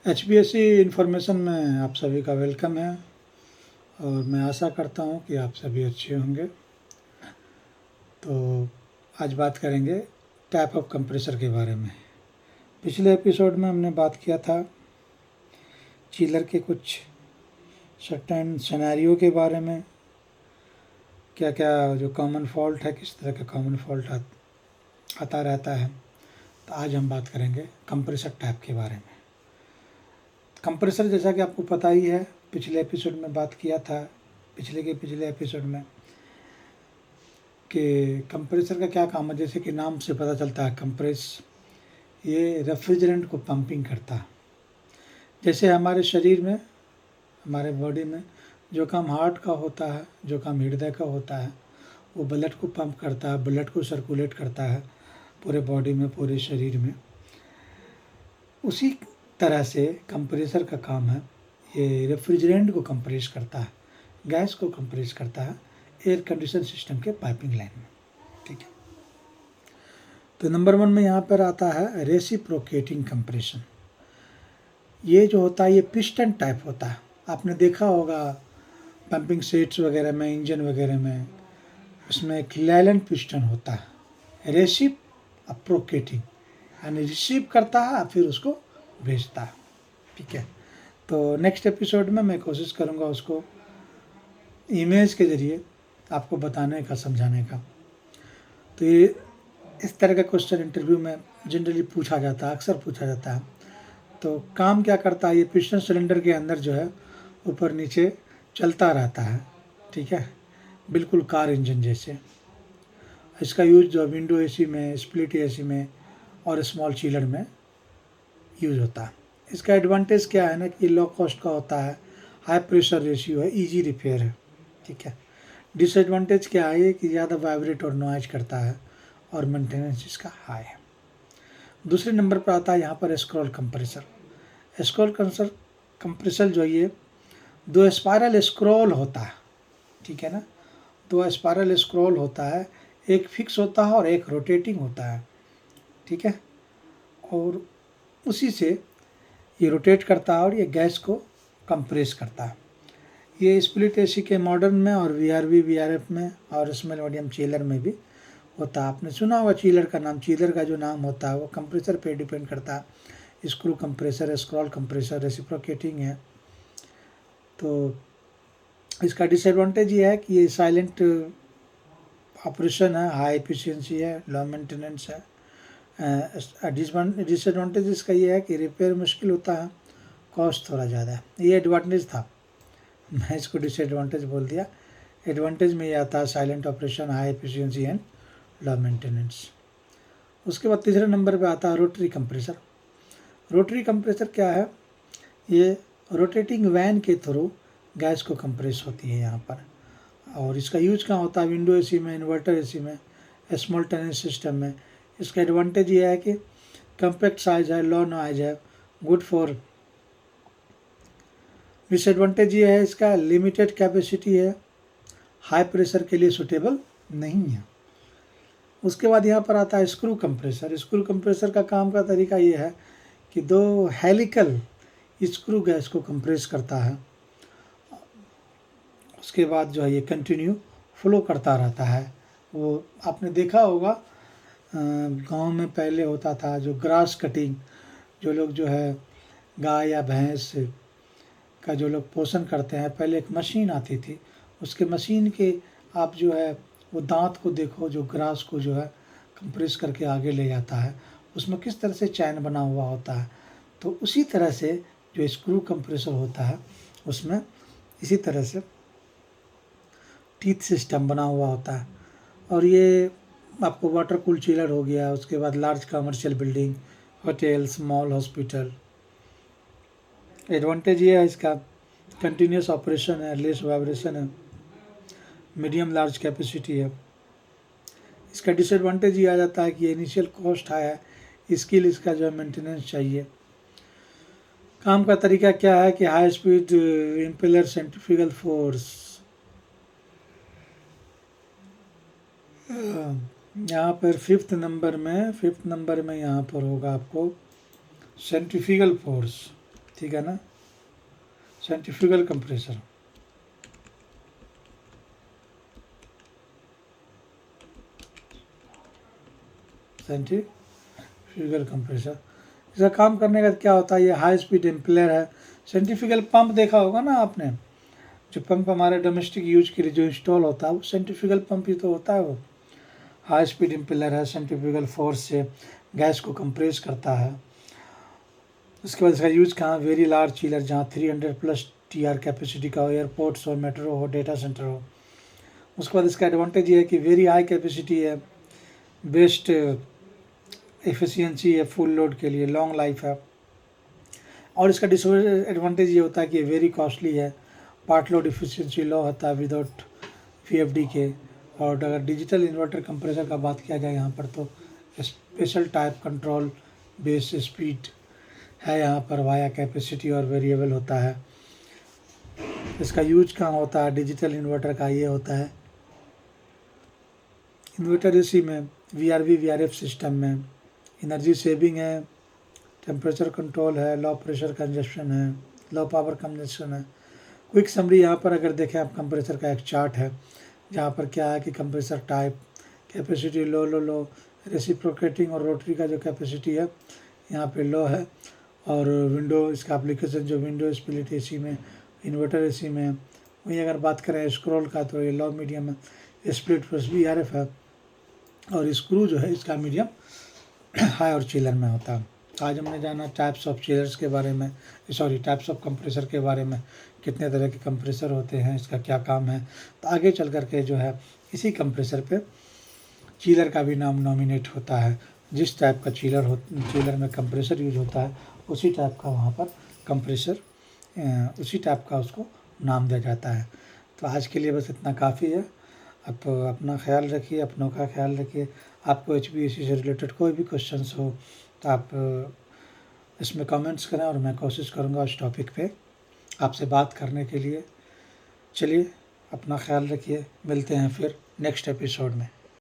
HPSC information में आप सभी का वेलकम है और मैं आशा करता हूँ कि आप सभी अच्छे होंगे। तो आज बात करेंगे टाइप ऑफ कंप्रेसर के बारे में। पिछले एपिसोड में हमने बात किया था चीलर के कुछ सर्टेन सिनेरियो के बारे में, क्या क्या जो कॉमन फॉल्ट है, किस तरह का कॉमन फॉल्ट आता रहता है। तो आज हम बात करेंगे कंप्रेसर टाइप के बारे में। कंप्रेसर जैसा कि आपको पता ही है, पिछले एपिसोड में बात किया था, पिछले एपिसोड में कि कंप्रेसर का क्या काम है। जैसे कि नाम से पता चलता है कंप्रेस, ये रेफ्रिजरेंट को पंपिंग करता है। जैसे हमारे शरीर में, हमारे बॉडी में जो काम हार्ट का होता है, जो काम हृदय का होता है, वो ब्लड को पंप करता है, ब्लड को सर्कुलेट करता है पूरे बॉडी में, पूरे शरीर में। उसी तरह से कंप्रेसर का काम है, ये रेफ्रिजरेंट को कंप्रेस करता है, गैस को कंप्रेस करता है एयर कंडीशन सिस्टम के पाइपिंग लाइन में। ठीक है, तो नंबर 1 में यहाँ पर आता है रेसिप्रोकेटिंग कंप्रेशन। ये जो होता है ये पिस्टन टाइप होता है। आपने देखा होगा पंपिंग सेट्स वगैरह में, इंजन वगैरह में, उसमें एक लैलेंट पिस्टन होता है। रेसिप्रोकेटिंग यानी रिसीव करता है फिर उसको भेजता है। ठीक है, तो नेक्स्ट एपिसोड में मैं कोशिश करूँगा उसको इमेज के ज़रिए आपको बताने का, समझाने का। तो ये इस तरह का क्वेश्चन इंटरव्यू में जनरली पूछा जाता है, अक्सर पूछा जाता है। तो काम क्या करता है, ये पिस्टन सिलेंडर के अंदर जो है ऊपर नीचे चलता रहता है। ठीक है, बिल्कुल कार इंजन जैसे। इसका यूज जो विंडो एसी में, स्प्लिट एसी में और स्मॉल चिलर में यूज होता है। इसका एडवांटेज क्या है ना कि लो कॉस्ट का होता है, हाई प्रेशर रेशियो है, इजी रिपेयर है। ठीक है, डिसएडवांटेज क्या है कि ज़्यादा वाइब्रेट और नॉइज करता है और मेंटेनेंस इसका हाई है। दूसरे नंबर पर आता है यहाँ पर स्क्रॉल कंप्रेसर। स्क्रॉल कंप्रेसर जो ये 2 स्पायरल स्क्रॉल होता है। ठीक है ना, 2 स्पायरल स्क्रॉल होता है, एक फिक्स होता है और एक रोटेटिंग होता है। ठीक है, और उसी से ये रोटेट करता है और ये गैस को कंप्रेस करता है। ये स्प्लिट एसी के मॉडर्न में और वीआरवी वीआरएफ में और स्मॉल मीडियम चीलर में भी होता है। आपने सुना होगा चीलर का नाम। चीलर का जो नाम होता है वो कंप्रेसर पे डिपेंड करता है। Screw compressor, scroll compressor, reciprocating है। तो इसका डिसएडवांटेज ये है कि ये साइलेंट ऑपरेशन है, हाई एफिशिएंसी है, लो मेंटेनेंस है। डिसएडवांटेज इसका ये है कि रिपेयर मुश्किल होता है, कॉस्ट थोड़ा ज़्यादा है। ये एडवांटेज था, मैं इसको डिसएडवांटेज बोल दिया। एडवांटेज में ये आता है silent operation, high efficiency and low maintenance. उसके बाद तीसरे नंबर पे आता है रोटरी कंप्रेसर। रोटरी कंप्रेसर क्या है, ये रोटेटिंग वैन के थ्रू गैस को कंप्रेस होती है यहाँ पर। और इसका यूज कहाँ होता है, विंडो एसी में, इन्वर्टर एसी में, स्मॉल टेनेंस सिस्टम में। इसका एडवांटेज ये है कि कम्पैक्ट साइज है, लो नॉइज है, गुड फॉर। डिसएडवांटेज ये है इसका लिमिटेड कैपेसिटी है, हाई प्रेशर के लिए सूटेबल नहीं है। उसके बाद यहाँ पर आता है स्क्रू कंप्रेसर। स्क्रू कंप्रेसर का काम का तरीका ये है कि 2 हेलिकल स्क्रू गैस को कंप्रेस करता है। उसके बाद जो है ये कंटिन्यू फ्लो करता रहता है। वो आपने देखा होगा गांव में पहले होता था जो ग्रास कटिंग, जो लोग जो है गाय या भैंस का जो लोग पोषण करते हैं, पहले एक मशीन आती थी। उसके मशीन के आप जो है वो दांत को देखो, जो ग्रास को जो है कंप्रेस करके आगे ले जाता है, उसमें किस तरह से चैन बना हुआ होता है। तो उसी तरह से जो स्क्रू कंप्रेसर होता है उसमें इसी तरह से टीथ सिस्टम बना हुआ होता है। और ये आपको वाटर कूल चिलर हो गया, उसके बाद large commercial building, hotels, mall, hospital. Advantage ये है इसका कंटिन्यूस ऑपरेशन है, लेस वाइब्रेशन है, मीडियम लार्ज कैपेसिटी है। इसका डिसएडवांटेज ये आ जाता है कि इनिशियल कॉस्ट हाई है, स्किल इसका जो है मेंटेनेंस चाहिए। काम का तरीका क्या है कि high speed impeller, centrifugal force. यहाँ पर फिफ्थ नंबर में यहाँ पर होगा आपको सेंट्रीफ्यूगल फोर्स। ठीक है ना। सेंट्रीफ्यूगल कंप्रेसर, सेंट्रीफ्यूगल कंप्रेसर, इसका काम करने का क्या होता है, ये हाई स्पीड इम्पेलर है। सेंट्रीफ्यूगल पंप देखा होगा ना आपने, जो पंप हमारे डोमेस्टिक यूज के लिए जो इंस्टॉल होता है वो सेंट्रीफ्यूगल पंप ही तो होता है। वो हाई स्पीड इम्पेलर है, सेंट्रीफ्यूगल फोर्स से गैस को कंप्रेस करता है। उसके बाद इसका यूज कहाँ, वेरी लार्ज चीलर, जहाँ 300+ TR कैपेसिटी का हो, एयरपोर्ट्स हो, मेट्रो हो, डेटा सेंटर हो। उसके बाद इसका एडवांटेज ये है कि वेरी हाई कैपेसिटी है, बेस्ट एफिशिएंसी है फुल लोड के लिए, लॉन्ग लाइफ है। और इसका डिसएडवांटेज ये होता है कि वेरी कॉस्टली है, पार्ट लोड एफिशिएंसी लो होता है विदाउट VFD के। और अगर डिजिटल इन्वर्टर कंप्रेसर का बात किया जाए यहाँ पर, तो special type control base speed है यहाँ पर, वाया कैपेसिटी और वेरिएबल होता है। इसका यूज कहाँ होता है, डिजिटल इन्वर्टर का ये होता है इन्वर्टर एसी में, VRV VRF सिस्टम में। एनर्जी सेविंग है, टेम्परेचर कंट्रोल है, लो प्रेशर कंजप्शन है, लो पावर कंजप्शन है। क्विक समरी यहाँ पर अगर देखें आप, कंप्रेसर का एक चार्ट है जहाँ पर क्या है कि कंप्रेसर टाइप, कैपेसिटी लो, रेसिप्रोकेटिंग और रोटरी का जो कैपेसिटी है यहाँ पे लो है। और विंडो, इसका एप्लीकेशन जो विंडो स्प्लिट एसी में, इन्वर्टर एसी में। वहीं अगर बात करें स्क्रोल का, तो ये लो मीडियम है, स्प्लिट प्लस VRF है। और स्क्रू जो है इसका मीडियम हाई और चिलर में होता है। आज हमने जाना टाइप्स ऑफ चिलर्स के बारे में, टाइप्स ऑफ कंप्रेसर के बारे में, कितने तरह के कंप्रेसर होते हैं, इसका क्या काम है। तो आगे चल कर के जो है इसी कंप्रेसर पे चिलर का भी नाम नॉमिनेट होता है। जिस टाइप का चिलर में कंप्रेसर यूज होता है, उसी टाइप का वहाँ पर कंप्रेसर, उसी टाइप का उसको नाम दिया जाता है। तो आज के लिए बस इतना काफ़ी है। आप अपना ख्याल रखिए, अपनों का ख्याल रखिए। आपको HVAC से रिलेटेड कोई भी क्वेश्चंस हो तो आप इसमें कमेंट्स करें, और मैं कोशिश करूँगा उस टॉपिक पे आपसे बात करने के लिए। चलिए, अपना ख्याल रखिए, मिलते हैं फिर नेक्स्ट एपिसोड में।